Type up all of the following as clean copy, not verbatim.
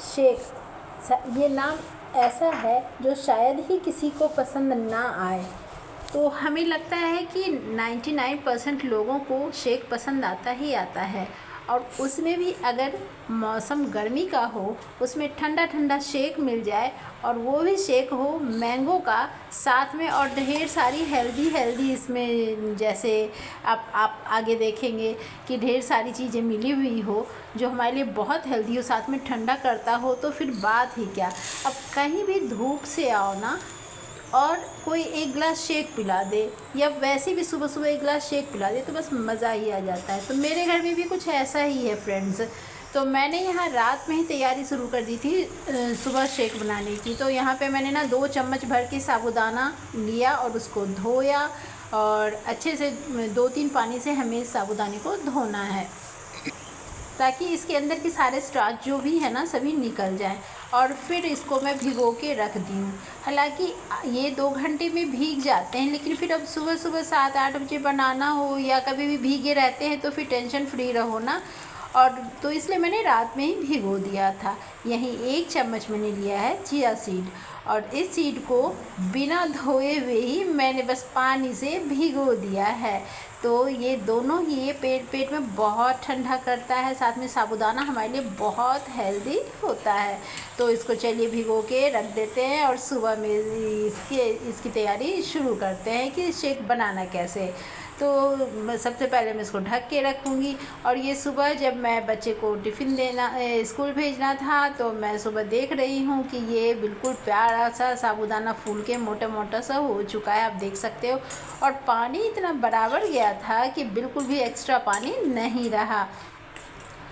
Shake ये नाम ऐसा है जो शायद ही किसी को पसंद ना आए। तो हमें लगता है कि 99% लोगों को शेक पसंद आता ही आता है, और उसमें भी अगर मौसम गर्मी का हो, उसमें ठंडा ठंडा शेक मिल जाए, और वो भी शेक हो मैंगो का साथ में, और ढेर सारी हेल्दी इसमें, जैसे आप आगे देखेंगे कि ढेर सारी चीज़ें मिली हुई हो जो हमारे लिए बहुत हेल्दी हो, साथ में ठंडा करता हो, तो फिर बात ही क्या। अब कहीं भी धूप से आओ ना, और कोई एक गिलास शेक पिला दे, या वैसे भी सुबह सुबह एक गिलास शेक पिला दे, तो बस मज़ा ही आ जाता है। तो मेरे घर में भी कुछ ऐसा ही है फ्रेंड्स। तो मैंने यहाँ रात में ही तैयारी शुरू कर दी थी सुबह शेक बनाने की। तो यहाँ पे मैंने ना 2 चम्मच भर के साबूदाना लिया और उसको धोया, और अच्छे से 2-3 पानी से हमें साबूदाने को धोना है, ताकि इसके अंदर के सारे स्टार्च जो भी है ना सभी निकल जाए। और फिर इसको मैं भिगो के रख दी हूँ। हालांकि ये 2 घंटे में भीग जाते हैं, लेकिन फिर अब सुबह सुबह 7-8 बजे बनाना हो या कभी भी भीगे रहते हैं, तो फिर टेंशन फ्री रहो ना। और तो इसलिए मैंने रात में ही भिगो दिया था। यहीं 1 चम्मच मैंने लिया है चिया सीड, और इस सीड को बिना धोए हुए ही मैंने बस पानी से भिगो दिया है। तो ये दोनों ही ये पेट में बहुत ठंडा करता है, साथ में साबूदाना हमारे लिए बहुत हेल्दी होता है। तो इसको चलिए भिगो के रख देते हैं, और सुबह में इसकी तैयारी शुरू करते हैं कि शेक बनाना कैसे। तो सबसे पहले मैं इसको ढक के रखूँगी। और ये सुबह जब मैं बच्चे को टिफ़िन देना स्कूल भेजना था, तो मैं सुबह देख रही हूँ कि ये बिल्कुल प्यारा सा साबूदाना फूल के मोटा मोटा सा हो चुका है, आप देख सकते हो। और पानी इतना बराबर गया था कि बिल्कुल भी एक्स्ट्रा पानी नहीं रहा।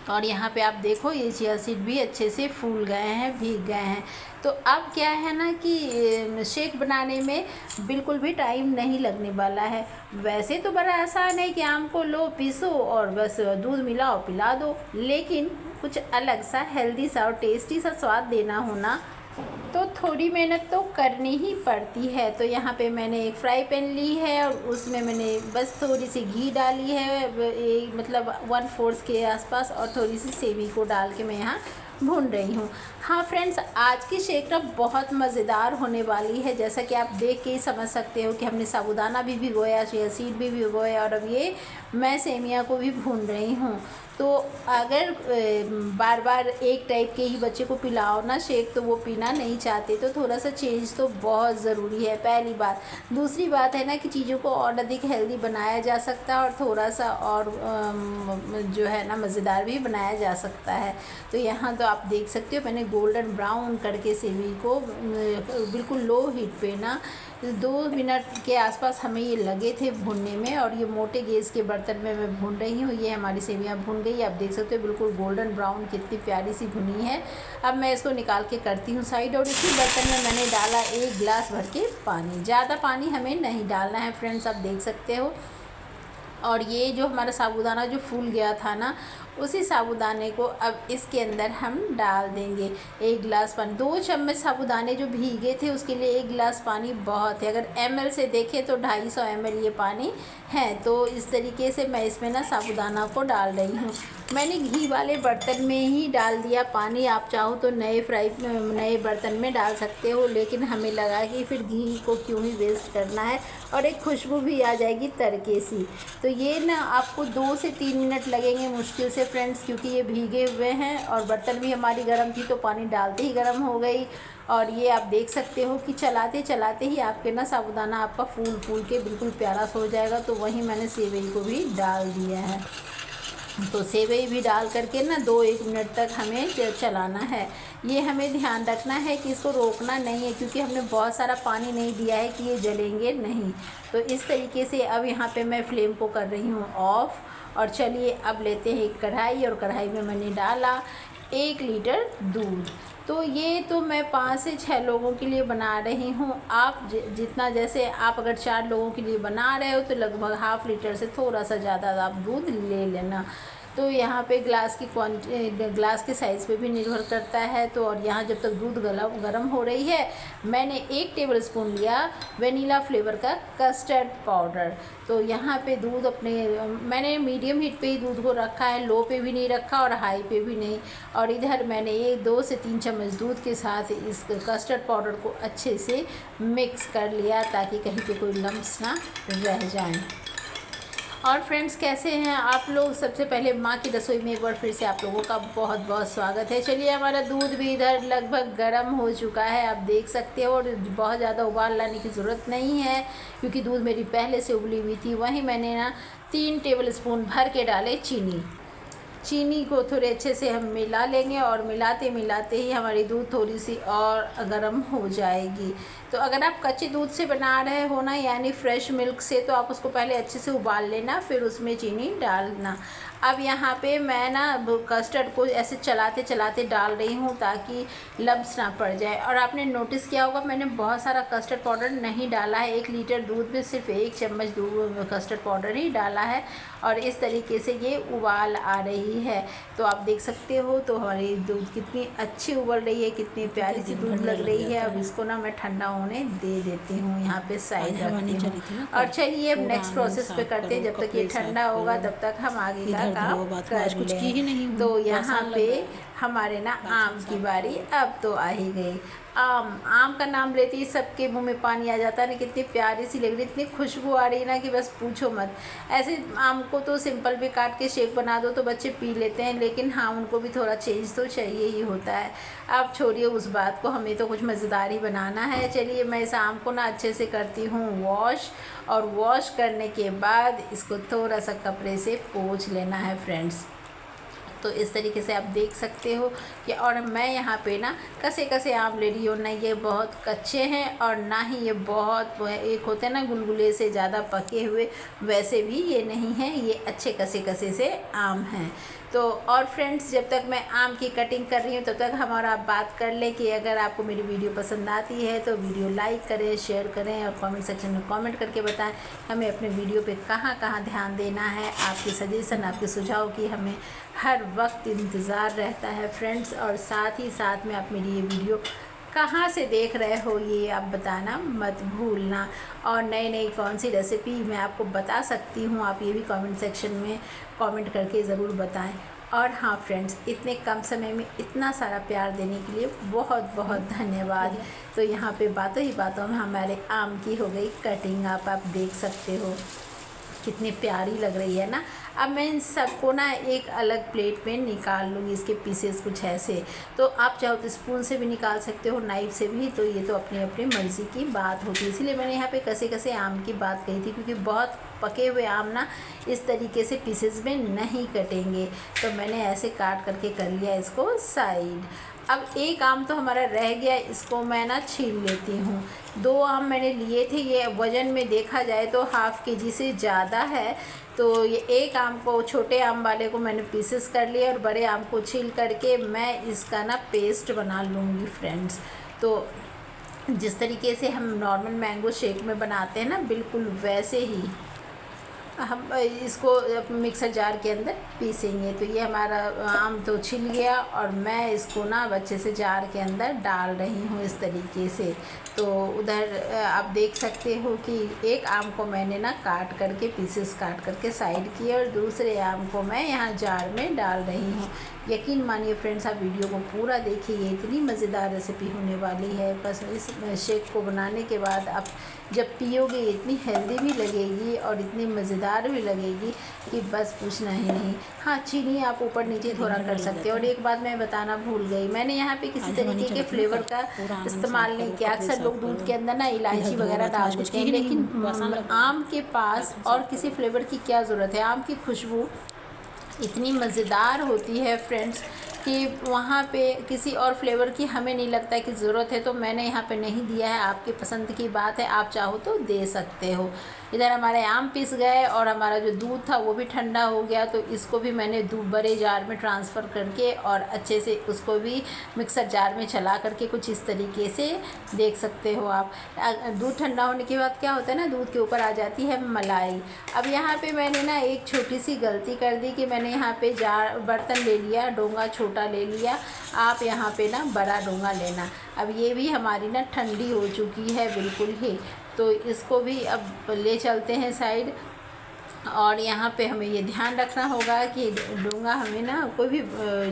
और यहाँ पे आप देखो ये चिया सीड भी अच्छे से फूल गए हैं, भीग गए हैं। तो अब क्या है ना कि शेक बनाने में बिल्कुल भी टाइम नहीं लगने वाला है। वैसे तो बड़ा आसान है कि आम को लो, पीसो और बस दूध मिलाओ, पिला दो, लेकिन कुछ अलग सा हेल्दी सा और टेस्टी सा स्वाद देना होना, तो थोड़ी मेहनत तो करनी ही पड़ती है। तो यहाँ पे मैंने एक फ्राई पैन ली है, और उसमें मैंने बस थोड़ी सी घी डाली है, मतलब 1/4 के आसपास, और थोड़ी सी सेवी को डाल के मैं यहाँ भून रही हूँ। हाँ फ्रेंड्स, आज की शेक ना बहुत मज़ेदार होने वाली है। जैसा कि आप देख के ही समझ सकते हो कि हमने साबूदाना भी भिगोया, चिया सीड भी भिगोया, और अब ये मैं सेमिया को भी भून रही हूँ। तो अगर बार बार एक टाइप के ही बच्चे को पिलाओ ना शेक, तो वो पीना नहीं चाहते। तो थोड़ा सा चेंज तो बहुत ज़रूरी है, पहली बात। दूसरी बात है ना कि चीज़ों को और अधिक हेल्दी बनाया जा सकता है, और थोड़ा सा और जो है ना मज़ेदार भी बनाया जा सकता है। तो यहाँ तो आप देख सकते हो मैंने गोल्डन ब्राउन करके सेवी को बिल्कुल लो हीट पे ना 2 मिनट के आसपास हमें ये लगे थे भूनने में, और ये मोटे गैस के बर्तन में मैं भून रही हूँ। ये हमारी सेवियाँ भून गई, आप देख सकते हो बिल्कुल गोल्डन ब्राउन, कितनी प्यारी सी भुनी है। अब मैं इसको निकाल के करती हूँ साइड, और इसी बर्तन में मैंने डाला 1 गिलास भर के पानी। ज़्यादा पानी हमें नहीं डालना है फ्रेंड्स, आप देख सकते हो। और ये जो हमारा साबूदाना जो फूल गया था ना, उसी साबूदाने को अब इसके अंदर हम डाल देंगे 1 गिलास पानी। 2 चम्मच साबूदाने जो भीगे थे उसके लिए 1 गिलास पानी बहुत है। अगर ml से देखें तो 250 ml ये पानी है। तो इस तरीके से मैं इसमें ना साबूदाना को डाल रही हूँ। मैंने घी वाले बर्तन में ही डाल दिया पानी, आप चाहो तो नए बर्तन में डाल सकते हो, लेकिन हमें लगा कि फिर घी को क्यों ही वेस्ट करना है, और एक खुशबू भी आ जाएगी तड़के सी। तो ये ना आपको 2 से 3 मिनट लगेंगे मुश्किल से फ्रेंड्स, क्योंकि ये भीगे हुए हैं, और बर्तन भी हमारी गर्म थी तो पानी डालते ही गर्म हो गई। और ये आप देख सकते हो कि चलाते चलाते ही आपके ना साबूदाना आपका फूल के बिल्कुल प्यारा सा हो जाएगा। तो वहीं मैंने सेवई को भी डाल दिया है। तो सेवई भी डाल करके ना 2-1 मिनट तक हमें चलाना है। ये हमें ध्यान रखना है कि इसको रोकना नहीं है, क्योंकि हमने बहुत सारा पानी नहीं दिया है कि ये जलेंगे नहीं। तो इस तरीके से अब यहाँ पे मैं फ्लेम को कर रही हूँ ऑफ़। और चलिए अब लेते हैं एक कढ़ाई, और कढ़ाई में मैंने डाला 1 लीटर दूध। तो ये तो मैं 5 से 6 लोगों के लिए बना रही हूँ। आप जितना, जैसे आप अगर 4 लोगों के लिए बना रहे हो तो लगभग ½ लीटर से थोड़ा सा ज़्यादा आप दूध ले लेना। तो यहाँ पे ग्लास के साइज़ पे भी निर्भर करता है। तो और यहाँ जब तक दूध गर्म हो रही है, मैंने 1 टेबलस्पून लिया वेनिला फ्लेवर का कस्टर्ड पाउडर। तो यहाँ पे दूध मैंने मीडियम हीट पे ही दूध को रखा है, लो पे भी नहीं रखा और हाई पे भी नहीं। और इधर मैंने 2 से 3 चम्मच दूध के साथ इस कस्टर्ड पाउडर को अच्छे से मिक्स कर लिया ताकि कहीं पे कोई लम्स ना रह जाएं। और फ्रेंड्स, कैसे हैं आप लोग? सबसे पहले माँ की रसोई में एक बार फिर से आप लोगों का बहुत बहुत स्वागत है। चलिए, हमारा दूध भी इधर लगभग गर्म हो चुका है, आप देख सकते हो। और बहुत ज़्यादा उबाल लाने की ज़रूरत नहीं है क्योंकि दूध मेरी पहले से उबली हुई थी। वहीं मैंने ना 3 टेबलस्पून भर के डाले चीनी को थोड़े अच्छे से हम मिला लेंगे और मिलाते मिलाते ही हमारी दूध थोड़ी सी और गर्म हो जाएगी। तो अगर आप कच्चे दूध से बना रहे हो ना, यानी फ्रेश मिल्क से, तो आप उसको पहले अच्छे से उबाल लेना, फिर उसमें चीनी डालना। अब यहाँ पे मैं ना कस्टर्ड को ऐसे चलाते चलाते डाल रही हूँ ताकि लम्स ना पड़ जाए। और आपने नोटिस किया होगा, मैंने बहुत सारा कस्टर्ड पाउडर नहीं डाला है। 1 लीटर दूध में सिर्फ 1 चम्मच कस्टर्ड पाउडर ही डाला है और इस तरीके से ये उबाल आ रही है। तो आप देख सकते हो तो हमारी दूध कितनी अच्छी उबल रही है, कितनी प्यारी सी दूध लग रही है। अब इसको ना मैं ठंडा होने दे देती हूँ, यहाँ पे साइड रखती हूँ। और चलिए अब नेक्स्ट प्रोसेस पे करते हैं। जब तक ये ठंडा होगा तब तक हम आगे का काम कर लें। तो यहाँ पे हमारे ना आम की बारी अब तो आ ही गई। आम का नाम लेते ही सबके मुंह में पानी आ जाता है ना। कितनी प्यारी सी लग रही, इतनी खुशबू आ रही है ना कि बस पूछो मत। ऐसे आम को तो सिंपल भी काट के शेक बना दो तो बच्चे पी लेते हैं, लेकिन हाँ, उनको भी थोड़ा चेंज तो चाहिए ही होता है। अब छोड़िए उस बात को, हमें तो कुछ मज़ेदार ही बनाना है। चलिए, मैं इस आम को ना अच्छे से करती हूँ वॉश, और वॉश करने के बाद इसको थोड़ा सा कपड़े से पोंछ लेना है फ्रेंड्स। तो इस तरीके से आप देख सकते हो कि, और मैं यहाँ पे ना कसे कसे आम ले रही हूँ, ना ये बहुत कच्चे हैं और ना ही ये बहुत एक होते हैं ना गुलगुले से ज़्यादा पके हुए, वैसे भी ये नहीं है, ये अच्छे कसे कसे से आम हैं। तो और फ्रेंड्स, जब तक मैं आम की कटिंग कर रही हूँ तब तक हमारा बात कर ले कि अगर आपको मेरी वीडियो पसंद आती है तो वीडियो लाइक करें, शेयर करें और कमेंट सेक्शन में कमेंट करके बताएं हमें अपने वीडियो पे कहाँ कहाँ ध्यान देना है। आपके सजेशन, आपके सुझाव की हमें हर वक्त इंतज़ार रहता है फ्रेंड्स। और साथ ही साथ में आप मेरी ये वीडियो कहाँ से देख रहे हो ये आप बताना मत भूलना। और नई नई कौन सी रेसिपी मैं आपको बता सकती हूँ, आप ये भी कमेंट सेक्शन में कमेंट करके ज़रूर बताएं। और हाँ फ्रेंड्स, इतने कम समय में इतना सारा प्यार देने के लिए बहुत बहुत धन्यवाद। तो यहाँ पे बातों ही बातों में हमारे आम की हो गई कटिंग, आप देख सकते हो कितनी प्यारी लग रही है ना। अब मैं इन सबको ना एक अलग प्लेट में निकाल लूँगी, इसके पीसेस कुछ ऐसे। तो आप चाहो तो स्पून से भी निकाल सकते हो, नाइफ से भी, तो ये तो अपनी अपनी मर्ज़ी की बात होती है। इसीलिए मैंने यहाँ पे कसे कसे आम की बात कही थी, क्योंकि बहुत पके हुए आम ना इस तरीके से पीसेस में नहीं कटेंगे। तो मैंने ऐसे काट करके कर लिया इसको साइड। अब एक आम तो हमारा रह गया, इसको मैं ना छील लेती हूँ। 2 आम मैंने लिए थे, ये वज़न में देखा जाए तो ½ kg से ज़्यादा है। तो ये एक आम को, छोटे आम वाले को मैंने पीसेस कर लिए और बड़े आम को छील करके मैं इसका ना पेस्ट बना लूँगी फ्रेंड्स। तो जिस तरीके से हम नॉर्मल मैंगो शेक में बनाते हैं ना, बिल्कुल वैसे ही हम इसको मिक्सर जार के अंदर पीसेंगे। तो ये हमारा आम तो छिल गया और मैं इसको ना अच्छे से जार के अंदर डाल रही हूँ इस तरीके से। तो उधर आप देख सकते हो कि एक आम को मैंने ना काट करके पीसेस काट करके साइड किए और दूसरे आम को मैं यहाँ जार में डाल रही हूँ। यकीन मानिए फ्रेंड्स, आप वीडियो को पूरा देखिए, इतनी मज़ेदार रेसिपी होने वाली है। बस इस शेक को बनाने के बाद आप जब पियोगे इतनी हेल्दी भी लगेगी और इतनी मज़ेदार भी लगेगी कि बस पूछना ही नहीं। हाँ, चीनी आप ऊपर नीचे थोड़ा कर सकते हो। और एक बात मैं बताना भूल गई, मैंने यहाँ पे किसी तरीके के फ्लेवर का इस्तेमाल नहीं किया। अक्सर लोग दूध के अंदर ना इलायची वगैरह डाल देते हैं, लेकिन आम के पास और किसी फ्लेवर की क्या ज़रूरत है। आम की खुशबू इतनी मज़ेदार होती है फ्रेंड्स कि वहाँ पे किसी और फ्लेवर की हमें नहीं लगता है कि ज़रूरत है, तो मैंने यहाँ पे नहीं दिया है। आपकी पसंद की बात है, आप चाहो तो दे सकते हो। इधर हमारे आम पिस गए और हमारा जो दूध था वो भी ठंडा हो गया, तो इसको भी मैंने बड़े जार में ट्रांसफ़र करके और अच्छे से उसको भी मिक्सर जार में चला करके कुछ इस तरीके से देख सकते हो आप। दूध ठंडा होने के बाद क्या होता है ना, दूध के ऊपर आ जाती है मलाई। अब यहाँ पे मैंने ना एक छोटी सी गलती कर दी कि मैंने यहाँ पे जार बर्तन ले लिया, डोंगा छोटा ले लिया। आप यहाँ पे ना बड़ा डोंगा लेना। अब ये भी हमारी ना ठंडी हो चुकी है बिल्कुल ही, तो इसको भी अब ले चलते हैं साइड। और यहाँ पे हमें ये ध्यान रखना होगा कि डोंगा हमें ना कोई भी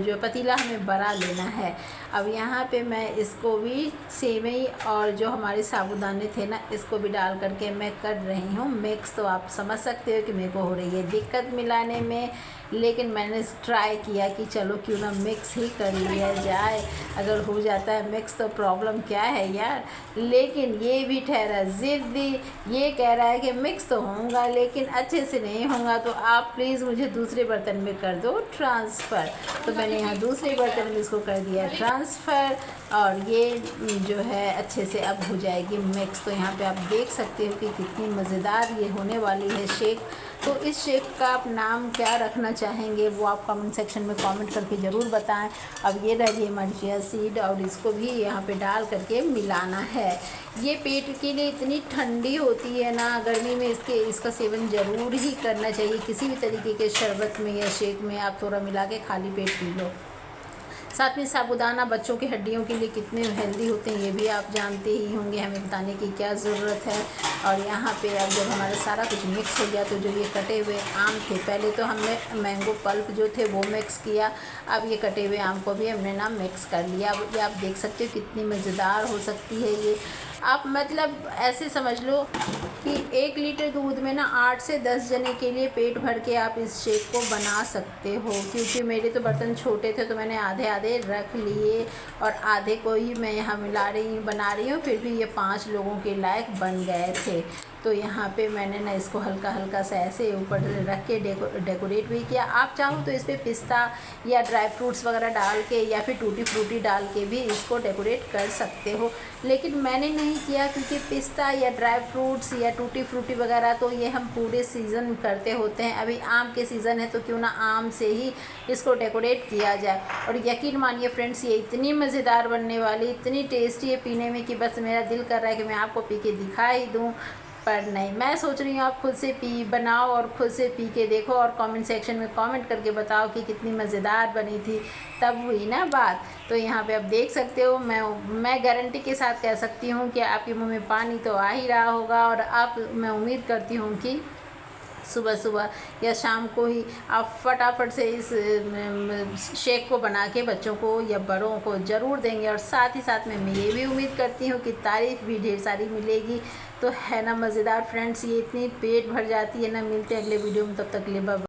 जो पतीला हमें बड़ा लेना है। अब यहाँ पे मैं इसको भी सेवई और जो हमारे साबूदाने थे ना, इसको भी डाल करके मैं कर रही हूँ मिक्स। तो आप समझ सकते हो कि मेरे को हो रही है दिक्कत मिलाने में, लेकिन मैंने ट्राई किया कि चलो क्यों ना मिक्स ही कर लिया जाए। अगर हो जाता है मिक्स तो प्रॉब्लम क्या है यार। लेकिन ये भी ठहरा ज़िद्दी, ये कह रहा है कि मिक्स तो होगा लेकिन अच्छे से नहीं होगा, तो आप प्लीज़ मुझे दूसरे बर्तन में कर दो ट्रांसफ़र। तो मैंने यहाँ दूसरे बर्तन में इसको कर दिया ट्रांसफ़र, और ये जो है अच्छे से अब हो जाएगी मिक्स। तो यहाँ पे आप देख सकते हो कि कितनी मज़ेदार ये होने वाली है शेक। तो इस शेक का आप नाम क्या रखना चाहेंगे वो आप कमेंट सेक्शन में कमेंट करके ज़रूर बताएं। अब ये रही हमारी चिया सीड, और इसको भी यहाँ पे डाल करके मिलाना है। ये पेट के लिए इतनी ठंडी होती है ना, गर्मी में इसका सेवन ज़रूर ही करना चाहिए। किसी भी तरीके के शरबत में या शेक में आप थोड़ा मिला के खाली पेट पी लो। साथ में साबूदाना बच्चों की हड्डियों के लिए कितने हेल्दी होते हैं ये भी आप जानते ही होंगे, हमें बताने की क्या ज़रूरत है। और यहाँ पे अब जब हमारा सारा कुछ मिक्स हो गया, तो जो ये कटे हुए आम थे, पहले तो हमने मैंगो पल्प जो थे वो मिक्स किया, अब ये कटे हुए आम को भी हमने ना मिक्स कर लिया। अब ये आप देख सकते हो कितनी मज़ेदार हो सकती है ये। आप मतलब ऐसे समझ लो कि 1 लीटर दूध में ना 8 से 10 जने के लिए पेट भर के आप इस शेक को बना सकते हो। क्योंकि मेरे तो बर्तन छोटे थे तो मैंने आधे आधे रख लिए, और आधे को ही मैं यहाँ बना रही हूँ। फिर भी ये 5 लोगों के लायक बन गए थे। तो यहाँ पे मैंने ना इसको हल्का हल्का सा ऐसे ऊपर रख के डेकोरेट भी किया। आप चाहो तो इस पर पिस्ता या ड्राई फ्रूट्स वगैरह डाल के या फिर टूटी फ्रूटी डाल के भी इसको डेकोरेट कर सकते हो, लेकिन मैंने नहीं किया क्योंकि पिस्ता या ड्राई फ्रूट्स या टूटी फ्रूटी वगैरह तो ये हम पूरे सीज़न करते होते हैं। अभी आम के सीज़न है तो क्यों ना आम से ही इसको डेकोरेट किया जाए। और यकीन मानिए फ्रेंड्स, ये इतनी मज़ेदार बनने वाली, इतनी टेस्टी है पीने में कि बस मेरा दिल कर रहा है कि मैं आपको पी के दिखा ही दूँ, पर नहीं। मैं सोच रही हूँ आप खुद से बनाओ और खुद से पी के देखो, और कमेंट सेक्शन में कमेंट करके बताओ कि कितनी मज़ेदार बनी थी, तब हुई ना बात। तो यहाँ पे आप देख सकते हो, मैं गारंटी के साथ कह सकती हूँ कि आपके मुंह में पानी तो आ ही रहा होगा। और मैं उम्मीद करती हूँ कि सुबह सुबह या शाम को ही आप फटाफट से इस शेक को बना के बच्चों को या बड़ों को ज़रूर देंगे। और साथ ही साथ में मैं ये भी उम्मीद करती हूँ कि तारीफ़ भी ढेर सारी मिलेगी। तो है ना मज़ेदार फ्रेंड्स, ये इतनी पेट भर जाती है ना। मिलते हैं अगले वीडियो में, तब तक के लिए बाय।